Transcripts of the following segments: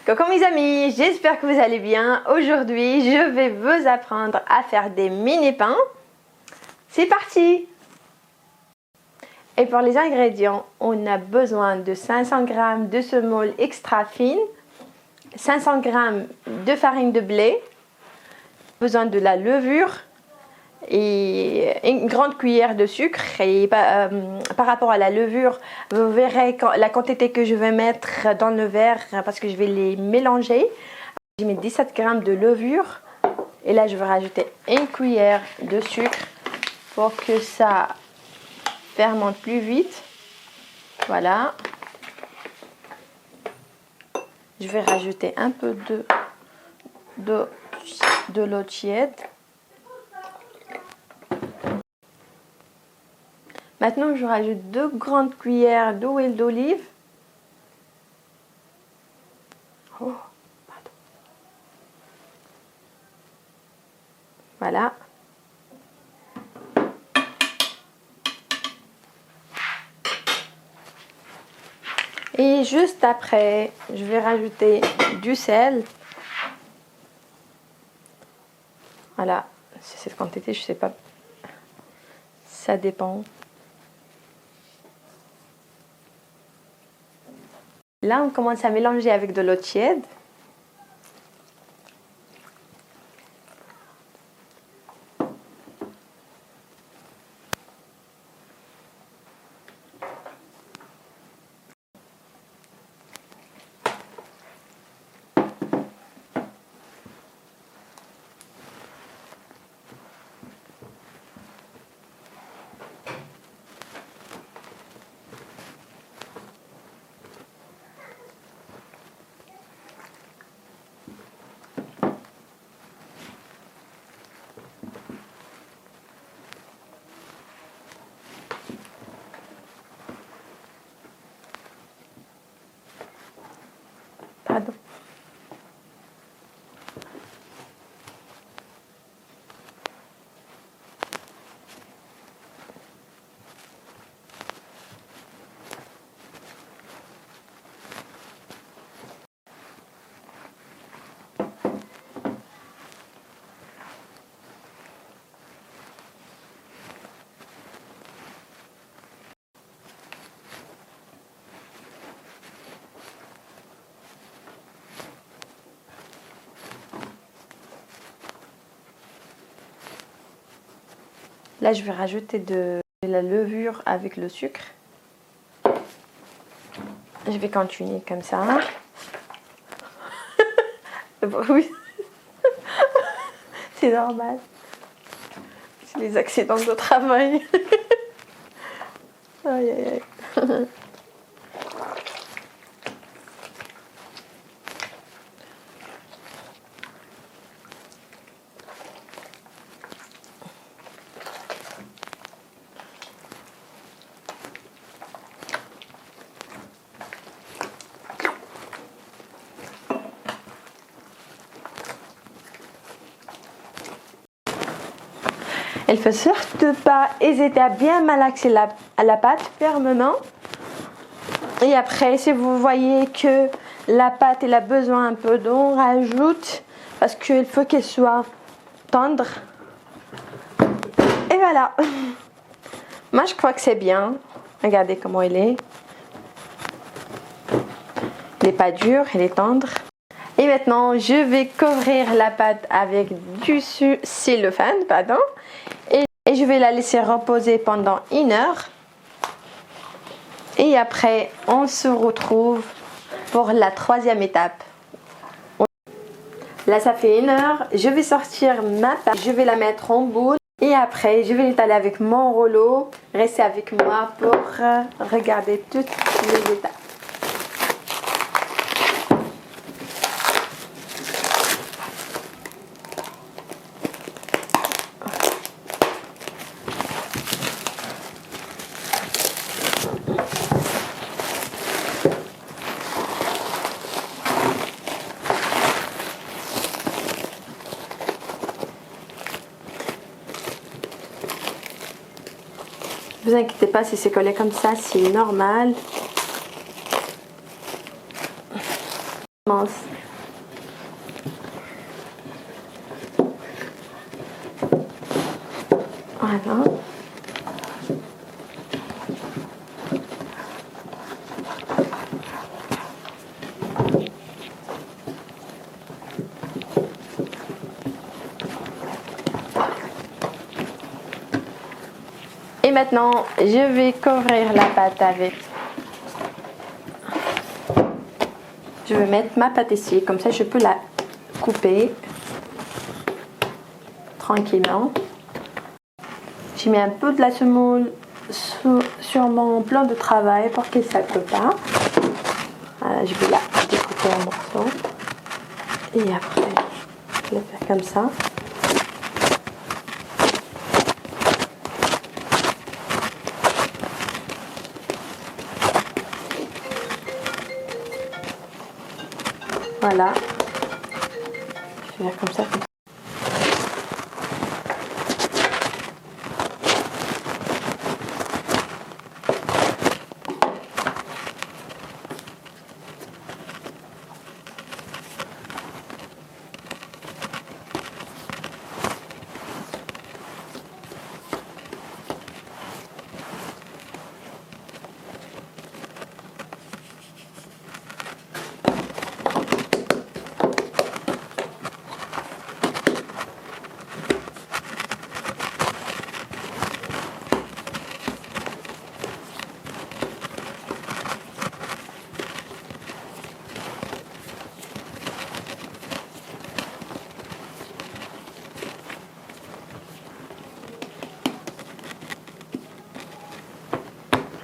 Coucou mes amis, j'espère que vous allez bien. Aujourd'hui, je vais vous apprendre à faire des mini pains. C'est parti! Et pour les ingrédients, on a besoin de 500 g de semoule extra fine, 500 g de farine de blé, besoin de la levure et une grande cuillère de sucre. Et par rapport à la levure, vous verrez la quantité que je vais mettre dans le verre parce que je vais les mélanger. J'ai mis 17 g de levure et là je vais rajouter une cuillère de sucre pour que ça fermente plus vite. Voilà. Je vais rajouter un peu de l'eau tiède. Maintenant, je rajoute 2 grandes cuillères d'huile d'olive. Oh, pardon. Voilà. Et juste après, je vais rajouter du sel. Voilà, c'est cette quantité, je sais pas. Ça dépend. Là, on commence à mélanger avec de l'eau tiède. Pardon. Là, je vais rajouter de la levure avec le sucre. Je vais continuer comme ça. Oui, c'est normal. C'est les accidents de travail. Aïe, aïe, aïe. Il ne faut surtout pas hésiter à bien malaxer la pâte fermement. Et après, si vous voyez que la pâte elle a besoin un peu d'eau, on rajoute parce qu'il faut qu'elle soit tendre. Et voilà. Moi, je crois que c'est bien. Regardez comment elle est. Elle n'est pas dure, elle est tendre. Et maintenant, je vais couvrir la pâte avec du cellophane, pardon. Et je vais la laisser reposer pendant 1 heure. Et après, on se retrouve pour la 3e étape. Là, ça fait 1 heure. Je vais sortir ma pâte. Je vais la mettre en boule. Et après, je vais l'étaler avec mon rouleau. Restez avec moi pour regarder toutes les étapes. Ne vous inquiétez pas si c'est collé comme ça, c'est normal. mince. Voilà. Et maintenant, je vais couvrir la pâte avec. Je vais mettre ma pâte ici, comme ça je peux la couper tranquillement. J'ai mis un peu de la semoule sur mon plan de travail pour que ça ne colle pas. Voilà, je vais la découper en morceaux. Et après, je vais la faire comme ça. Voilà. Je vais faire comme ça.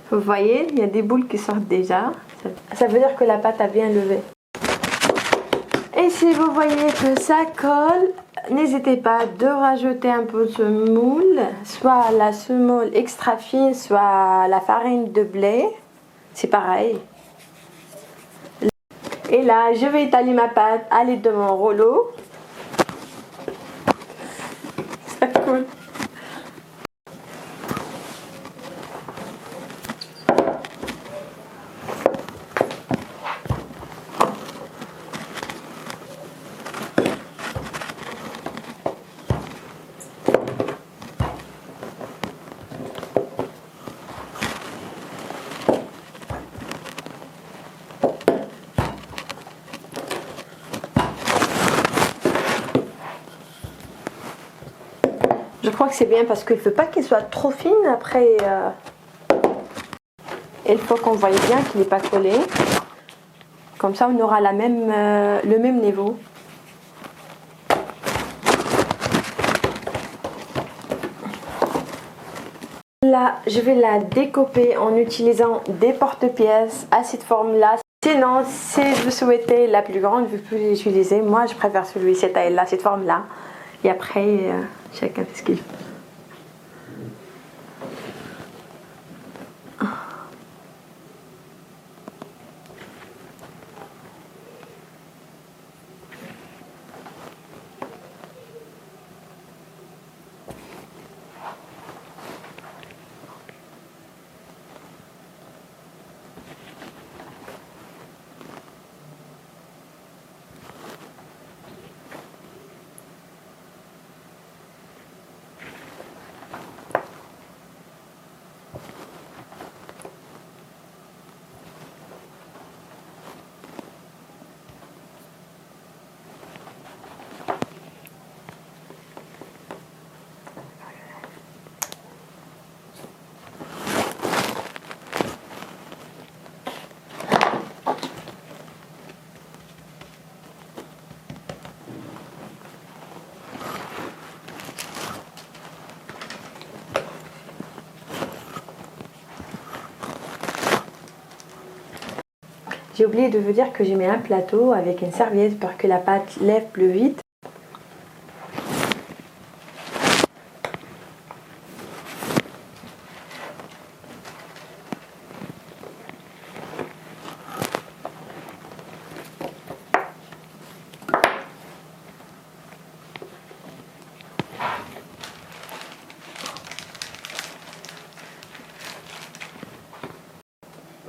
Vous voyez, il y a des boules qui sortent déjà. Ça veut dire que la pâte a bien levé. Et si vous voyez que ça colle, n'hésitez pas de rajouter un peu de semoule, soit la semoule extra fine, soit la farine de blé. C'est pareil. Et là, je vais étaler ma pâte à l'aide de mon rouleau. Ça coule. Je crois que c'est bien parce qu'il ne faut pas qu'il soit trop fine. Après, il faut qu'on voie bien qu'il n'est pas collé. Comme ça, on aura le même niveau. Là, je vais la découper en utilisant des porte-pièces à cette forme-là. Sinon, si vous souhaitez la plus grande, vous pouvez l'utiliser. Moi, je préfère celui, cette taille-là, cette forme-là. Et après, chacun fait ce qu'il fait. J'ai oublié de vous dire que j'ai mis un plateau avec une serviette pour que la pâte lève plus vite.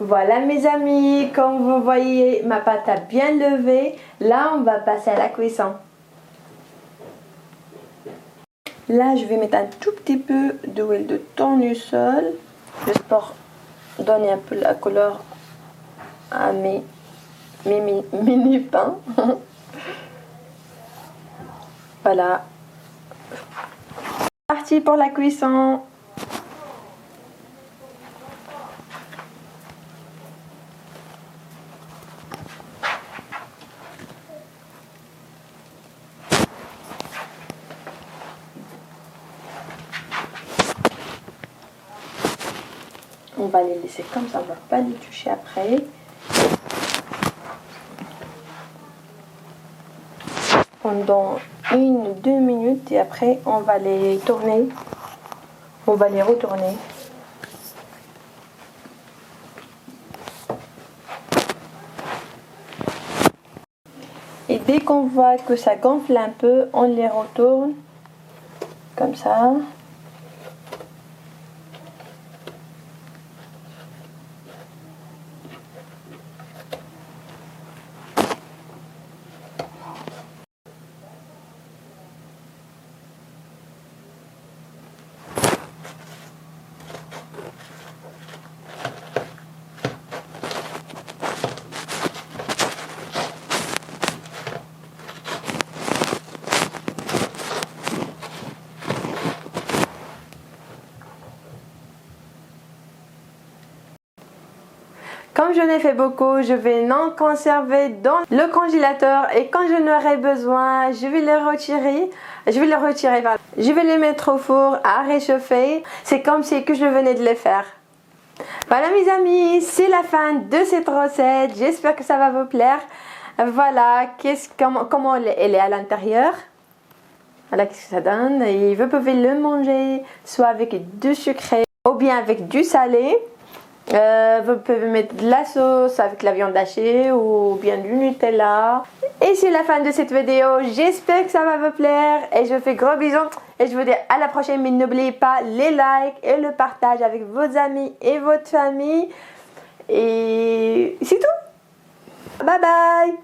Voilà mes amis, comme vous voyez, ma pâte a bien levé. Là, on va passer à la cuisson. Là, je vais mettre un tout petit peu d'huile de tournesol, juste pour donner un peu la couleur à mes mini pains. Voilà. Parti pour la cuisson. On va les laisser comme ça, on ne va pas les toucher après. Pendant 1-2 minutes et après on va les tourner. On va les retourner. Et dès qu'on voit que ça gonfle un peu, on les retourne comme ça. Comme je n'ai fait beaucoup, je vais non conserver dans le congélateur et quand je n'aurai besoin, je vais les retirer. Je vais les mettre au four à réchauffer. C'est comme si que je venais de les faire. Voilà mes amis, c'est la fin de cette recette. J'espère que ça va vous plaire. Voilà, comment elle est à l'intérieur. Voilà qu'est-ce que ça donne. Et vous pouvez le manger soit avec du sucré ou bien avec du salé. Vous pouvez mettre de la sauce avec la viande hachée ou bien du Nutella. Et c'est la fin de cette vidéo. J'espère que ça va vous plaire. Et je vous fais gros bisous. Et je vous dis à la prochaine. Mais n'oubliez pas les likes et le partage avec vos amis et votre famille. Et c'est tout. Bye bye.